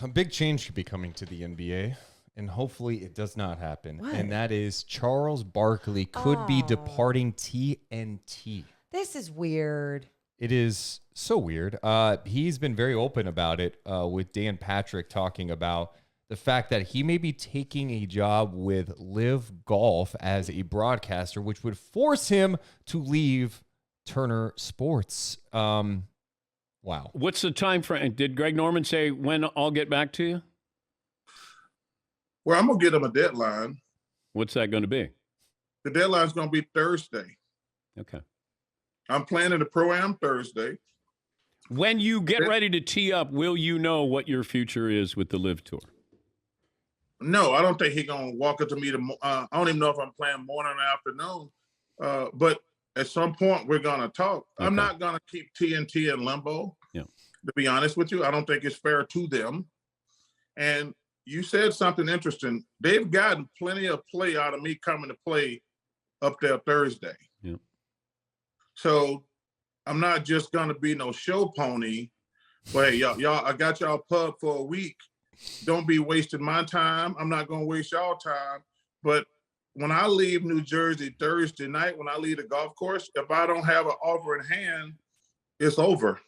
a big change should be coming to the NBA, and hopefully it does not happen. What? And that is Charles Barkley could be departing TNT. This is weird. It is so weird. He's been very open about it with Dan Patrick talking about the fact that he may be taking a job with LIV Golf as a broadcaster, which would force him to leave Turner Sports. Wow. What's the time frame? Did Greg Norman say when I'll get back to you? Well, I'm going to give him a deadline. What's that going to be? The deadline's going to be Thursday. Okay. I'm planning the Pro-Am Thursday. When you get ready to tee up, will you know what your future is with the LIV Tour? No, I don't think he's going to walk up to me. I don't even know if I'm playing morning or afternoon. But at some point, we're going to talk. Okay. I'm not going to keep TNT in limbo, to be honest with you. I don't think it's fair to them. And you said something interesting. They've gotten plenty of play out of me coming to play up there Thursday. Yeah. So I'm not just going to be no show pony. But hey, y'all, I got y'all pub for a week. Don't be wasting my time. I'm not going to waste y'all time. But when I leave New Jersey Thursday night, when I leave the golf course, if I don't have an offer in hand, it's over.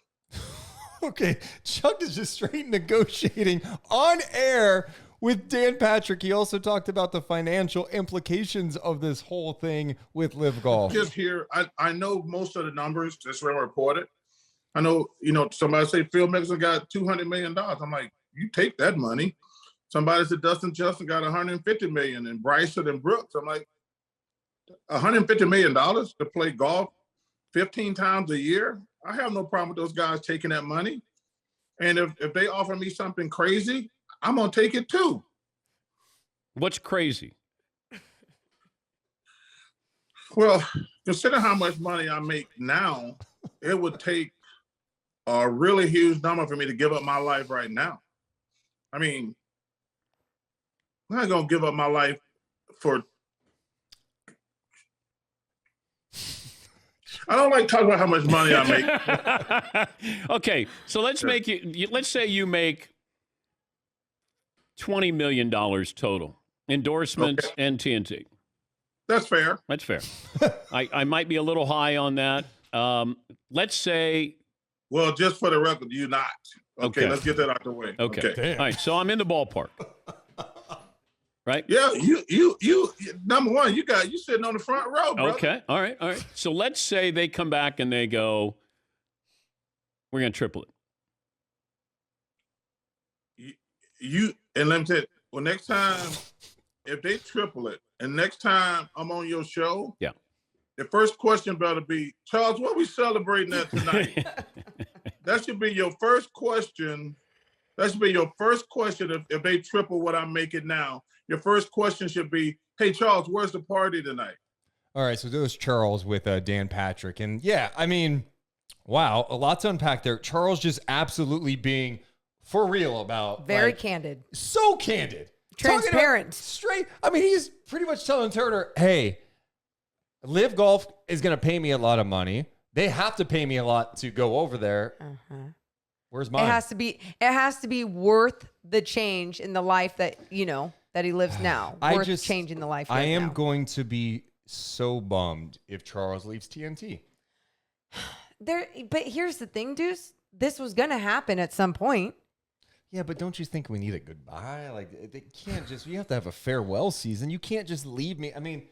Okay, Chuck is just straight negotiating on air with Dan Patrick. He also talked about the financial implications of this whole thing with LIV Golf. Just here, I know most of the numbers that's been reported. I know, somebody say Phil Mickelson got $200 million. I'm like, you take that money. Somebody said Dustin Johnson got $150 million, and Bryson and Brooks. I'm like, $150 million to play golf 15 times a year? I have no problem with those guys taking that money. And if they offer me something crazy, I'm going to take it too. What's crazy? Well, consider how much money I make now. It would take a really huge number for me to give up my life right now. I mean, I'm not going to give up my life for... I don't like talking about how much money I make. Okay, so let's say you make $20 million total, endorsements and TNT. That's fair. That's fair. I might be a little high on that. Let's say... Well, just for the record, you're not. Okay, let's get that out the way. Okay. All right, so I'm in the ballpark. Right? Yeah, you number one, you sitting on the front row, brother. Okay, all right. So let's say they come back and they go, we're going to triple it. And let me tell you, well, next time, if they triple it, and next time I'm on your show, the first question better be, Charles, what are we celebrating at tonight? That should be your first question. That should be your first question if they triple what I'm making now. Your first question should be, hey, Charles, where's the party tonight? All right, so there was Charles with Dan Patrick. And, yeah, I mean, wow, a lot to unpack there. Charles just absolutely being for real about... Very candid. So candid. Transparent. Straight. I mean, he's pretty much telling Turner, hey, LIV Golf is going to pay me a lot of money. They have to pay me a lot to go over there. Where's mine? It has to be worth the change in the life that, that he lives now. Worth changing the life I am going to be so bummed if Charles leaves TNT. But here's the thing, Deuce. This was going to happen at some point. Yeah, but don't you think we need a goodbye? Like, they can't just... You have to have a farewell season. You can't just leave me. I mean...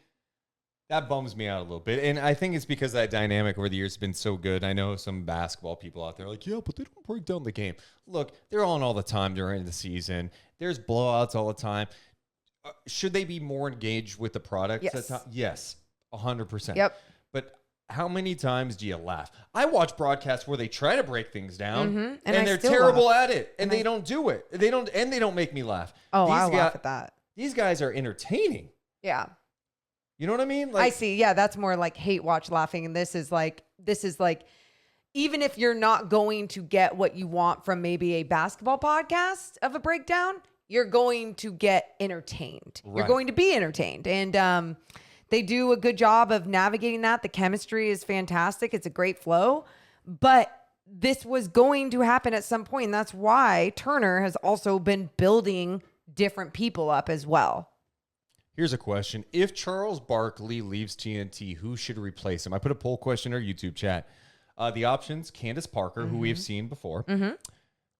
That bums me out a little bit. And I think it's because that dynamic over the years has been so good. I know some basketball people out there are like, yeah, but they don't break down the game. Look, they're on all the time during the season. There's blowouts all the time. Should they be more engaged with the product? Yes, 100%. Yep. But how many times do you laugh? I watch broadcasts where they try to break things down, and they're terrible at it, and they don't do it. They don't make me laugh. Oh, I laugh at that. These guys are entertaining. Yeah. You know what I mean? I see. Yeah, that's more like hate watch laughing. And this is like, even if you're not going to get what you want from maybe a basketball podcast of a breakdown, you're going to get entertained. Right. You're going to be entertained. And they do a good job of navigating that. The chemistry is fantastic. It's a great flow. But this was going to happen at some point. And that's why Turner has also been building different people up as well. Here's a question. If Charles Barkley leaves TNT, who should replace him? I put a poll question in our YouTube chat. The options, Candace Parker, who we've seen before.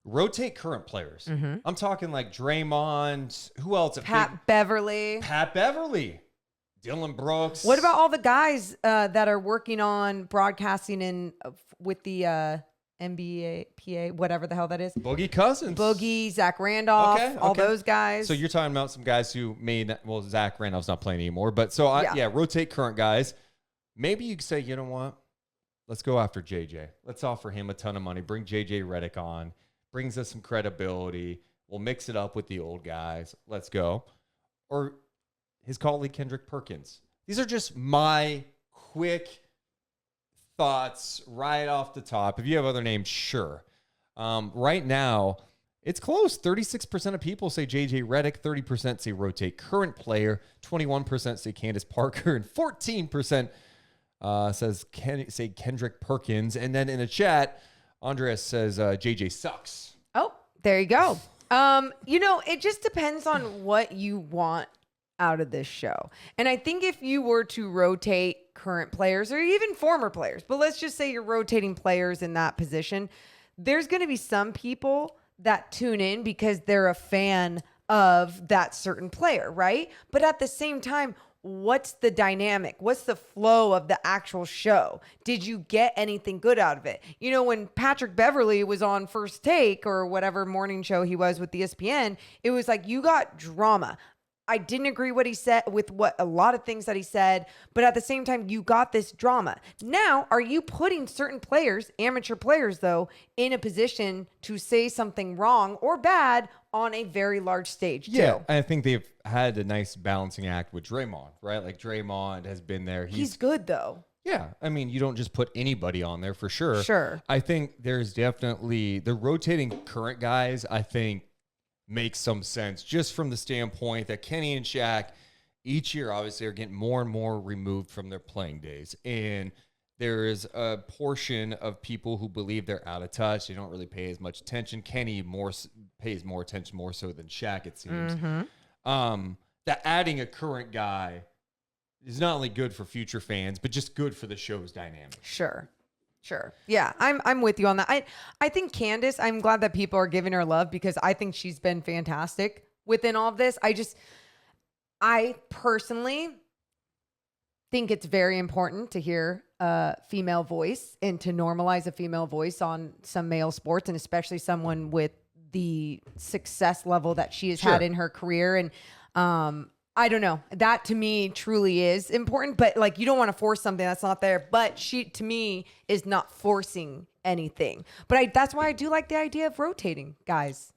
Rotate current players. I'm talking like Draymond. Who else? Pat Beverly. Dylan Brooks. What about all the guys that are working on broadcasting in with the NBA, PA, whatever the hell that is? Boogie Cousins. Boogie, Zach Randolph, all those guys. So you're talking about some guys who Zach Randolph's not playing anymore. But so, rotate current guys. Maybe you could say, you know what? Let's go after JJ. Let's offer him a ton of money. Bring JJ Redick on. Brings us some credibility. We'll mix it up with the old guys. Let's go. Or his colleague Kendrick Perkins. These are just my quick thoughts right off the top. If you have other names, sure. Right now, it's close. 36% of people say JJ Redick, 30% say rotate current player, 21% say Candace Parker, and 14% say Kendrick Perkins. And then in the chat, Andres says JJ sucks. Oh, there you go. It just depends on what you want out of this show. And I think if you were to rotate current players or even former players, but let's just say you're rotating players in that position, there's going to be some people that tune in because they're a fan of that certain player, right? But at the same time, what's the dynamic? What's the flow of the actual show? Did you get anything good out of it? When Patrick Beverly was on First Take or whatever morning show he was with ESPN, it was like you got drama. I didn't agree with what a lot of things that he said, but at the same time, you got this drama. Now, are you putting certain players, amateur players though, in a position to say something wrong or bad on a very large stage too? Yeah, I think they've had a nice balancing act with Draymond, right? Like Draymond has been there. He's good though. Yeah, I mean, you don't just put anybody on there for sure. Sure. I think there's definitely the rotating current guys, I think, makes some sense just from the standpoint that Kenny and Shaq each year obviously are getting more and more removed from their playing days. And there is a portion of people who believe they're out of touch. They don't really pay as much attention. Kenny pays more attention more so than Shaq, it seems. That adding a current guy is not only good for future fans, but just good for the show's dynamic. Sure. Yeah, I'm with you on that. I think Candace, I'm glad that people are giving her love because I think she's been fantastic within all of this. I personally think it's very important to hear a female voice and to normalize a female voice on some male sports, and especially someone with the success level that she has had in her career. And I don't know. That to me truly is important, but like you don't want to force something that's not there. But she, to me, is not forcing anything. But that's why I do like the idea of rotating guys.